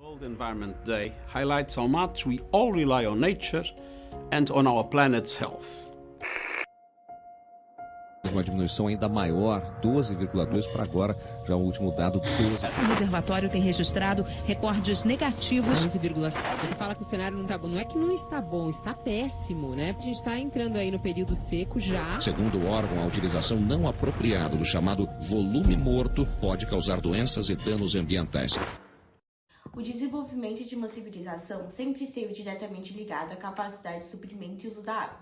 World Environment Day highlights how much we all rely on nature and on our planet's health. Uma diminuição ainda maior, 12,2 para agora, já o último dado, 12. O reservatório tem registrado recordes negativos. 11,7. Você fala que o cenário não está bom. Não é que não está bom, está péssimo, né? A gente está entrando aí no período seco já. Segundo o órgão, a utilização não apropriada do chamado volume morto pode causar doenças e danos ambientais. O desenvolvimento de uma civilização sempre esteve diretamente ligado à capacidade de suprimento e uso da água.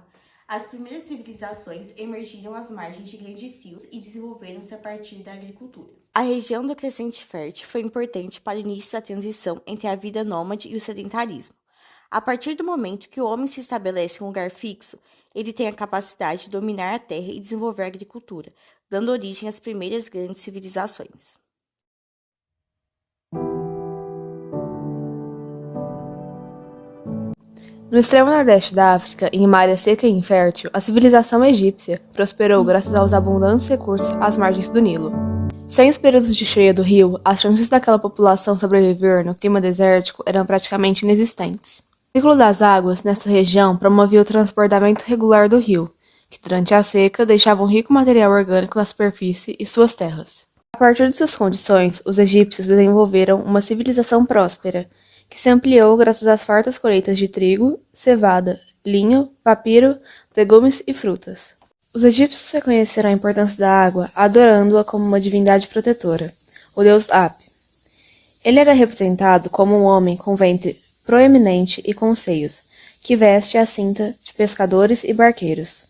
As primeiras civilizações emergiram às margens de grandes rios e desenvolveram-se a partir da agricultura. A região da Crescente Fértil foi importante para o início da transição entre a vida nômade e o sedentarismo. A partir do momento que o homem se estabelece em um lugar fixo, ele tem a capacidade de dominar a terra e desenvolver a agricultura, dando origem às primeiras grandes civilizações. No extremo nordeste da África, em uma área seca e infértil, a civilização egípcia prosperou graças aos abundantes recursos às margens do Nilo. Sem os períodos de cheia do rio, as chances daquela população sobreviver no clima desértico eram praticamente inexistentes. O ciclo das águas nessa região promovia o transbordamento regular do rio, que durante a seca deixava um rico material orgânico na superfície e suas terras. A partir dessas condições, os egípcios desenvolveram uma civilização próspera, que se ampliou graças às fartas colheitas de trigo, cevada, linho, papiro, legumes e frutas. Os egípcios reconheceram a importância da água, adorando-a como uma divindade protetora, o deus Ap. Ele era representado como um homem com ventre proeminente e com seios, que veste a cinta de pescadores e barqueiros.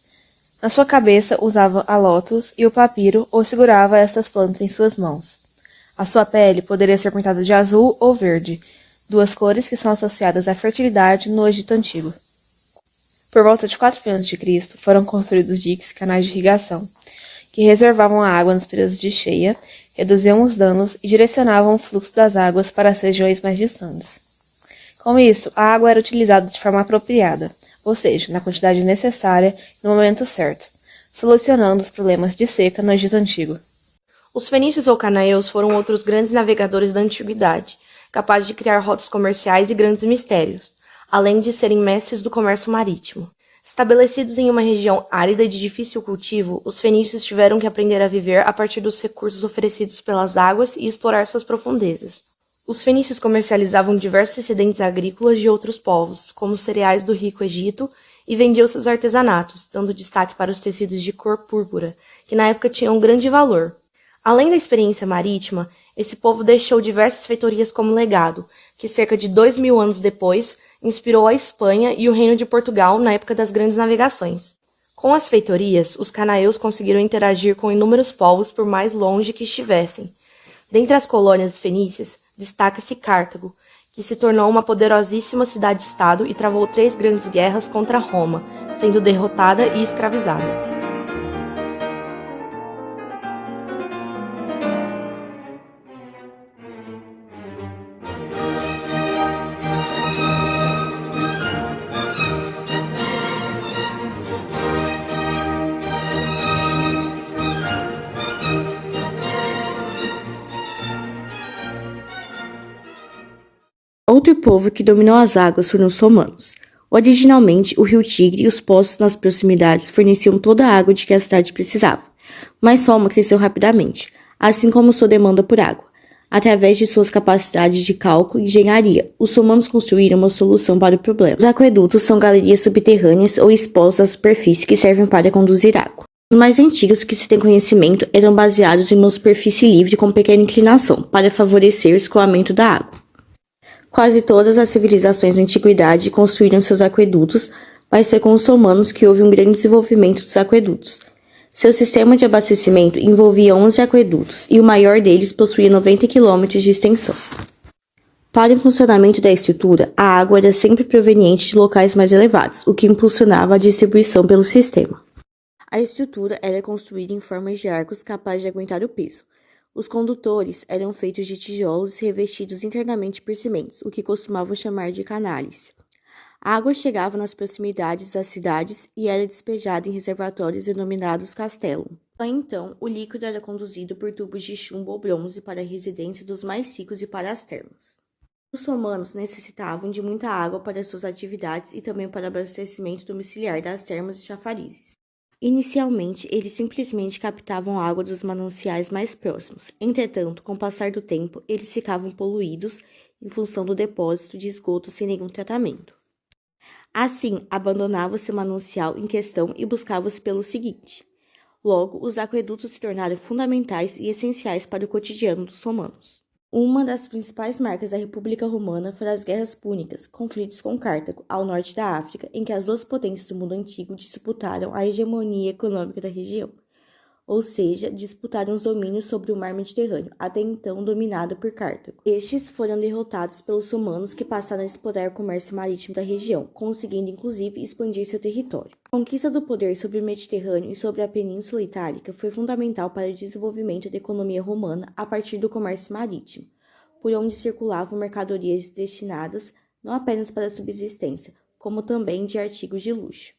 Na sua cabeça usava a lótus e o papiro ou segurava estas plantas em suas mãos. A sua pele poderia ser pintada de azul ou verde, duas cores que são associadas à fertilidade no Egito Antigo. Por volta de 4.000 a.C., foram construídos diques e canais de irrigação, que reservavam a água nos períodos de cheia, reduziam os danos e direcionavam o fluxo das águas para as regiões mais distantes. Com isso, a água era utilizada de forma apropriada, ou seja, na quantidade necessária e no momento certo, solucionando os problemas de seca no Egito Antigo. Os fenícios ou cananeus foram outros grandes navegadores da antiguidade, capazes de criar rotas comerciais e grandes mistérios, além de serem mestres do comércio marítimo. Estabelecidos em uma região árida e de difícil cultivo, os fenícios tiveram que aprender a viver a partir dos recursos oferecidos pelas águas e explorar suas profundezas. Os fenícios comercializavam diversos excedentes agrícolas de outros povos, como os cereais do rico Egito, e vendiam seus artesanatos, dando destaque para os tecidos de cor púrpura, que na época tinham um grande valor. Além da experiência marítima, esse povo deixou diversas feitorias como legado, que cerca de 2.000 anos depois inspirou a Espanha e o Reino de Portugal na época das grandes navegações. Com as feitorias, os cananeus conseguiram interagir com inúmeros povos por mais longe que estivessem. Dentre as colônias fenícias, destaca-se Cartago, que se tornou uma poderosíssima cidade-estado e travou 3 grandes guerras contra Roma, sendo derrotada e escravizada. Outro povo que dominou as águas foram os romanos. Originalmente, o rio Tigre e os poços nas proximidades forneciam toda a água de que a cidade precisava, mas Roma cresceu rapidamente, assim como sua demanda por água. Através de suas capacidades de cálculo e engenharia, os romanos construíram uma solução para o problema. Os aquedutos são galerias subterrâneas ou expostas à superfície que servem para conduzir água. Os mais antigos que se tem conhecimento eram baseados em uma superfície livre com pequena inclinação, para favorecer o escoamento da água. Quase todas as civilizações da antiguidade construíram seus aquedutos, mas foi com os romanos que houve um grande desenvolvimento dos aquedutos. Seu sistema de abastecimento envolvia 11 aquedutos, e o maior deles possuía 90 quilômetros de extensão. Para o funcionamento da estrutura, a água era sempre proveniente de locais mais elevados, o que impulsionava a distribuição pelo sistema. A estrutura era construída em formas de arcos capazes de aguentar o peso. Os condutores eram feitos de tijolos revestidos internamente por cimentos, o que costumavam chamar de canales. A água chegava nas proximidades das cidades e era despejada em reservatórios denominados castellum. Só então, o líquido era conduzido por tubos de chumbo ou bronze para a residência dos mais ricos e para as termas. Os romanos necessitavam de muita água para suas atividades e também para abastecimento domiciliar das termas e chafarizes. Inicialmente, eles simplesmente captavam água dos mananciais mais próximos. Entretanto, com o passar do tempo, eles ficavam poluídos em função do depósito de esgoto sem nenhum tratamento. Assim, abandonava-se o manancial em questão e buscava-se pelo seguinte. Logo, os aquedutos se tornaram fundamentais e essenciais para o cotidiano dos romanos. Uma das principais marcas da República Romana foram as Guerras Púnicas, conflitos com Cartago, ao norte da África, em que as duas potências do mundo antigo disputaram a hegemonia econômica da região, ou seja, disputaram os domínios sobre o mar Mediterrâneo, até então dominado por Cartago. Estes foram derrotados pelos romanos, que passaram a explorar o comércio marítimo da região, conseguindo inclusive expandir seu território. A conquista do poder sobre o Mediterrâneo e sobre a Península Itálica foi fundamental para o desenvolvimento da economia romana a partir do comércio marítimo, por onde circulavam mercadorias destinadas não apenas para a subsistência, como também de artigos de luxo.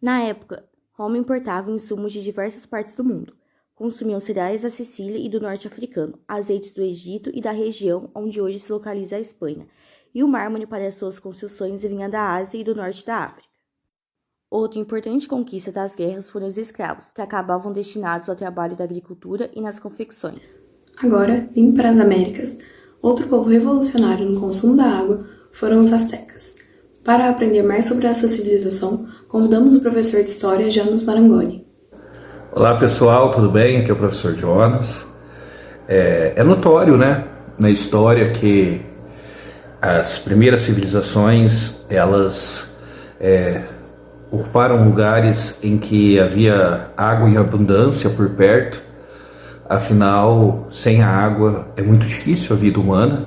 Na época, Roma importava insumos de diversas partes do mundo. Consumiam cereais da Sicília e do norte africano, azeites do Egito e da região onde hoje se localiza a Espanha, e o mármore para suas construções vinha da Ásia e do norte da África. Outra importante conquista das guerras foram os escravos, que acabavam destinados ao trabalho da agricultura e nas confecções. Agora, vindo para as Américas, outro povo revolucionário no consumo da água foram os astecas. Para aprender mais sobre essa civilização, convidamos o professor de História, Jonas Marangoni. Olá pessoal, tudo bem? Aqui é o professor Jonas. É notório, né, na história que as primeiras civilizações, elas ocuparam lugares em que havia água em abundância por perto. Afinal, sem a água é muito difícil a vida humana,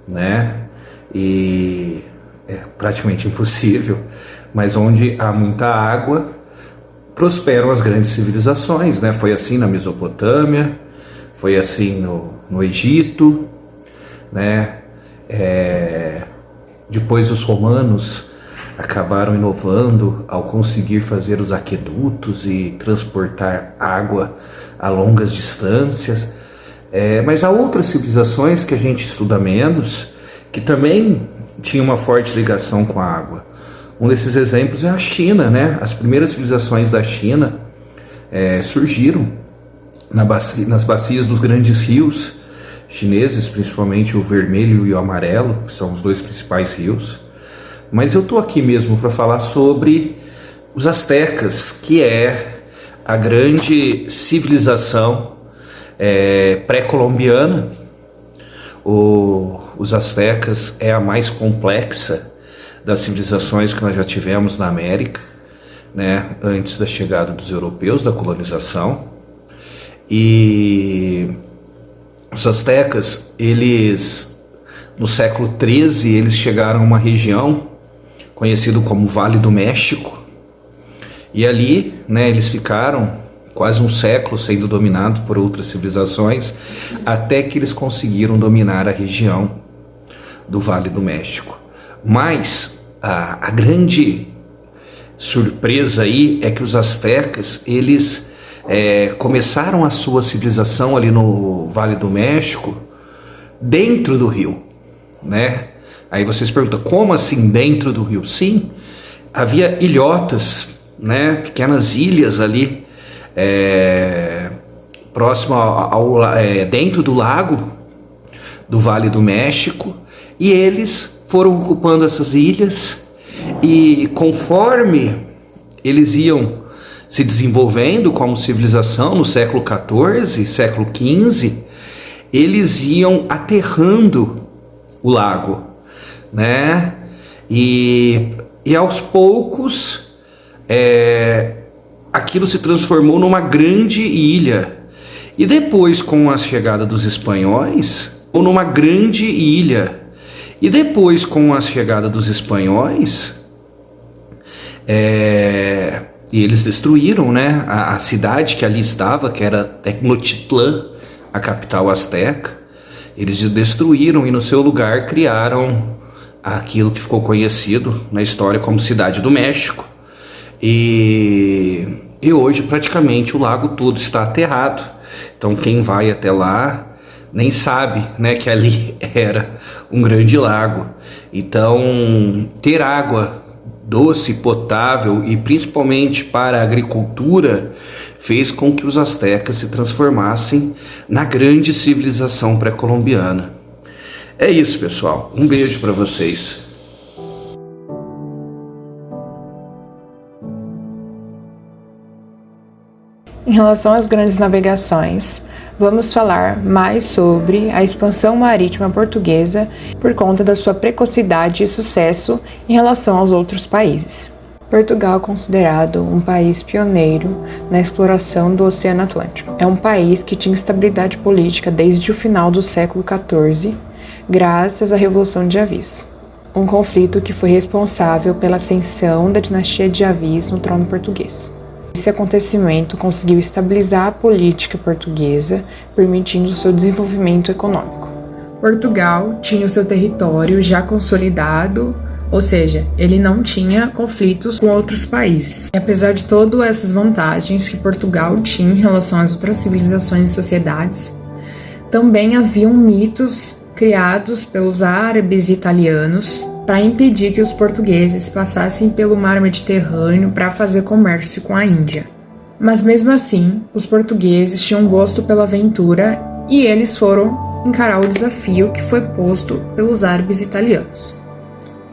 né? E é praticamente impossível. Mas onde há muita água, prosperam as grandes civilizações, né? Foi assim na Mesopotâmia, foi assim no Egito, né? Depois os romanos acabaram inovando ao conseguir fazer os aquedutos e transportar água a longas distâncias. Mas há outras civilizações que a gente estuda menos, que também tinham uma forte ligação com a água. Um desses exemplos é a China, né? As primeiras civilizações da China surgiram nas bacias dos grandes rios chineses, principalmente o vermelho e o amarelo, que são os dois principais rios. Mas eu estou aqui mesmo para falar sobre os astecas, que é a grande civilização pré-colombiana. Os astecas é a mais complexa das civilizações que nós já tivemos na América, né, antes da chegada dos europeus, da colonização. E os astecas, eles, no século XIII, eles chegaram a uma região conhecida como Vale do México, e ali, né, eles ficaram quase um século sendo dominados por outras civilizações, até que eles conseguiram dominar a região do Vale do México. Mas a grande surpresa aí é que os astecas, eles começaram a sua civilização ali no Vale do México dentro do rio, né? Aí vocês perguntam, como assim dentro do rio? Sim, havia ilhotas, né, pequenas ilhas ali próximo dentro do lago do Vale do México, e eles foram ocupando essas ilhas, e conforme eles iam se desenvolvendo como civilização no século XIV, século XV, eles iam aterrando o lago, né? E aos poucos aquilo se transformou numa grande ilha. E depois, com a chegada dos espanhóis, ou numa grande ilha. E depois, com a chegada dos espanhóis, e eles destruíram, né, a cidade que ali estava, que era Tecnotitlán, a capital asteca. Eles destruíram e no seu lugar criaram aquilo que ficou conhecido na história como Cidade do México. E hoje praticamente o lago todo está aterrado. Então quem vai até lá nem sabe, né, que ali era um grande lago. Então, ter água doce, potável e principalmente para a agricultura fez com que os astecas se transformassem na grande civilização pré-colombiana. É isso, pessoal. Um beijo para vocês. Em relação às grandes navegações, vamos falar mais sobre a expansão marítima portuguesa por conta da sua precocidade e sucesso em relação aos outros países. Portugal é considerado um país pioneiro na exploração do Oceano Atlântico. É um país que tinha estabilidade política desde o final do século XIV, graças à Revolução de Avis, um conflito que foi responsável pela ascensão da dinastia de Avis no trono português. Esse acontecimento conseguiu estabilizar a política portuguesa, permitindo seu desenvolvimento econômico. Portugal tinha o seu território já consolidado, ou seja, ele não tinha conflitos com outros países. E apesar de todas essas vantagens que Portugal tinha em relação às outras civilizações e sociedades, também haviam mitos criados pelos árabes e italianos para impedir que os portugueses passassem pelo mar Mediterrâneo para fazer comércio com a Índia. Mas mesmo assim, os portugueses tinham gosto pela aventura e eles foram encarar o desafio que foi posto pelos árabes italianos.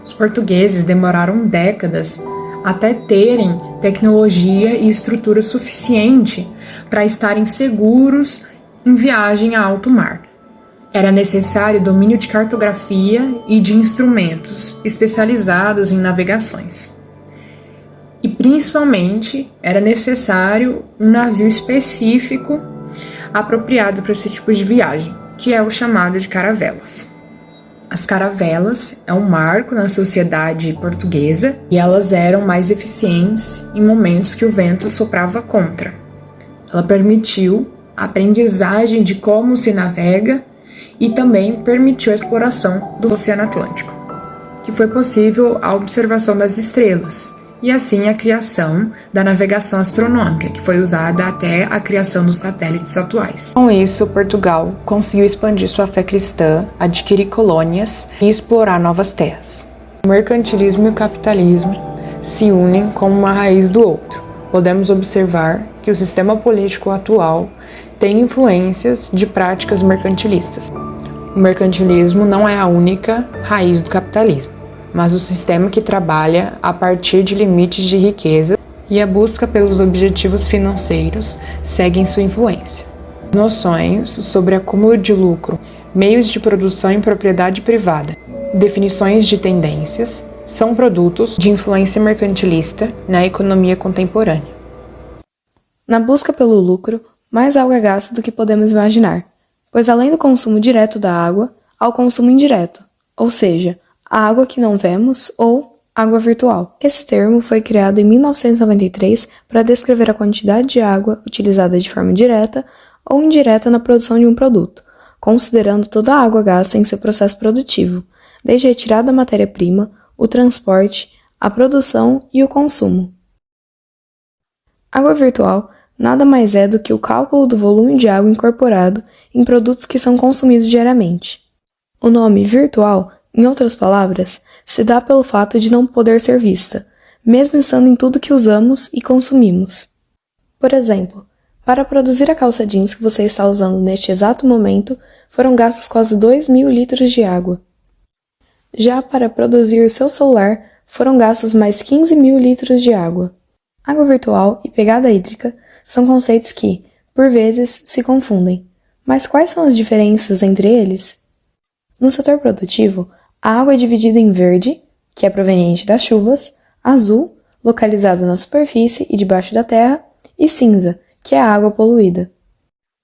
Os portugueses demoraram décadas até terem tecnologia e estrutura suficiente para estarem seguros em viagem a alto mar. Era necessário domínio de cartografia e de instrumentos especializados em navegações. E principalmente era necessário um navio específico apropriado para esse tipo de viagem, que é o chamado de caravelas. As caravelas é um marco na sociedade portuguesa e elas eram mais eficientes em momentos que o vento soprava contra. Ela permitiu a aprendizagem de como se navega e também permitiu a exploração do Oceano Atlântico, que foi possível a observação das estrelas, e assim a criação da navegação astronômica, que foi usada até a criação dos satélites atuais. Com isso, Portugal conseguiu expandir sua fé cristã, adquirir colônias e explorar novas terras. O mercantilismo e o capitalismo se unem como uma raiz do outro. Podemos observar que o sistema político atual tem influências de práticas mercantilistas. O mercantilismo não é a única raiz do capitalismo, mas o sistema que trabalha a partir de limites de riqueza e a busca pelos objetivos financeiros seguem sua influência. Noções sobre acúmulo de lucro, meios de produção em propriedade privada, definições de tendências são produtos de influência mercantilista na economia contemporânea. Na busca pelo lucro, mais água é gasta do que podemos imaginar, pois além do consumo direto da água, há o consumo indireto, ou seja, a água que não vemos ou água virtual. Esse termo foi criado em 1993 para descrever a quantidade de água utilizada de forma direta ou indireta na produção de um produto, considerando toda a água gasta em seu processo produtivo, desde a retirada da matéria-prima, o transporte, a produção e o consumo. Água virtual nada mais é do que o cálculo do volume de água incorporado em produtos que são consumidos diariamente. O nome virtual, em outras palavras, se dá pelo fato de não poder ser vista, mesmo estando em tudo que usamos e consumimos. Por exemplo, para produzir a calça jeans que você está usando neste exato momento, foram gastos quase 2.000 litros de água. Já para produzir o seu celular, foram gastos mais 15.000 litros de água. Água virtual e pegada hídrica são conceitos que, por vezes, se confundem. Mas quais são as diferenças entre eles? No setor produtivo, a água é dividida em verde, que é proveniente das chuvas, azul, localizado na superfície e debaixo da terra, e cinza, que é a água poluída.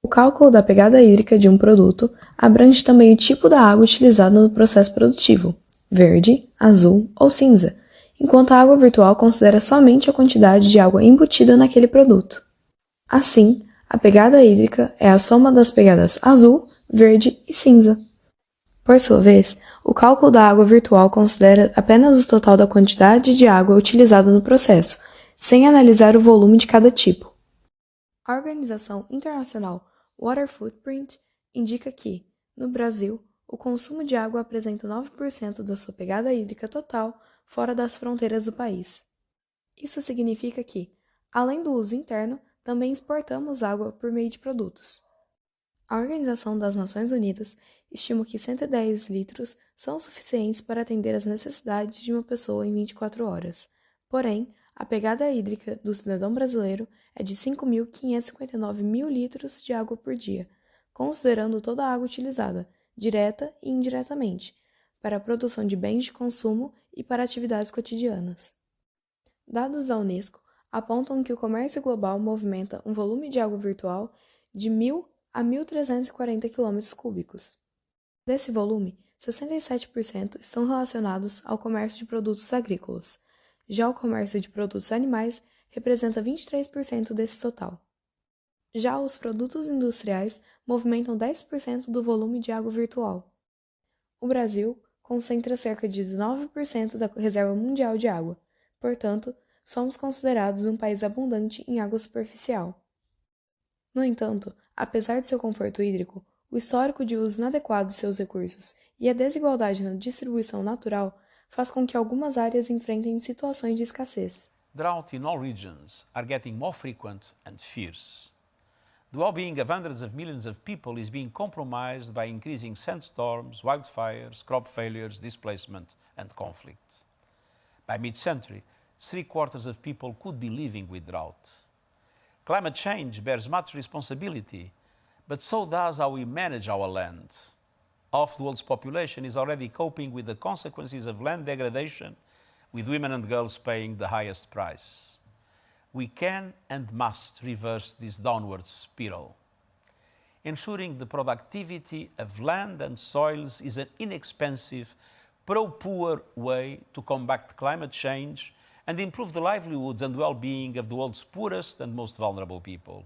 O cálculo da pegada hídrica de um produto abrange também o tipo da água utilizada no processo produtivo, verde, azul ou cinza, enquanto a água virtual considera somente a quantidade de água embutida naquele produto. Assim, a pegada hídrica é a soma das pegadas azul, verde e cinza. Por sua vez, o cálculo da água virtual considera apenas o total da quantidade de água utilizada no processo, sem analisar o volume de cada tipo. A Organização Internacional Water Footprint indica que, no Brasil, o consumo de água apresenta 9% da sua pegada hídrica total fora das fronteiras do país. Isso significa que, além do uso interno, também exportamos água por meio de produtos. A Organização das Nações Unidas estima que 110 litros são suficientes para atender às necessidades de uma pessoa em 24 horas. Porém, a pegada hídrica do cidadão brasileiro é de 5.559 mil litros de água por dia, considerando toda a água utilizada, direta e indiretamente, para a produção de bens de consumo e para atividades cotidianas. Dados da Unesco apontam que o comércio global movimenta um volume de água virtual de 1.000 a 1.340 km3. Desse volume, 67% estão relacionados ao comércio de produtos agrícolas. Já o comércio de produtos animais representa 23% desse total. Já os produtos industriais movimentam 10% do volume de água virtual. O Brasil concentra cerca de 19% da reserva mundial de água, portanto, somos considerados um país abundante em água superficial. No entanto, apesar de seu conforto hídrico, o histórico de uso inadequado de seus recursos e a desigualdade na distribuição natural faz com que algumas áreas enfrentem situações de escassez. Drought in all regions are getting more frequent and fierce. The well-being of hundreds of millions of people is being compromised by increasing sandstorms, wildfires, crop failures, displacement and conflict. By mid-century, 3/4 of people could be living with drought. Climate change bears much responsibility, but so does how we manage our land. Half the world's population is already coping with the consequences of land degradation, with women and girls paying the highest price. We can and must reverse this downward spiral. Ensuring the productivity of land and soils is an inexpensive, pro-poor way to combat climate change and improve the livelihoods and well-being of the world's poorest and most vulnerable people.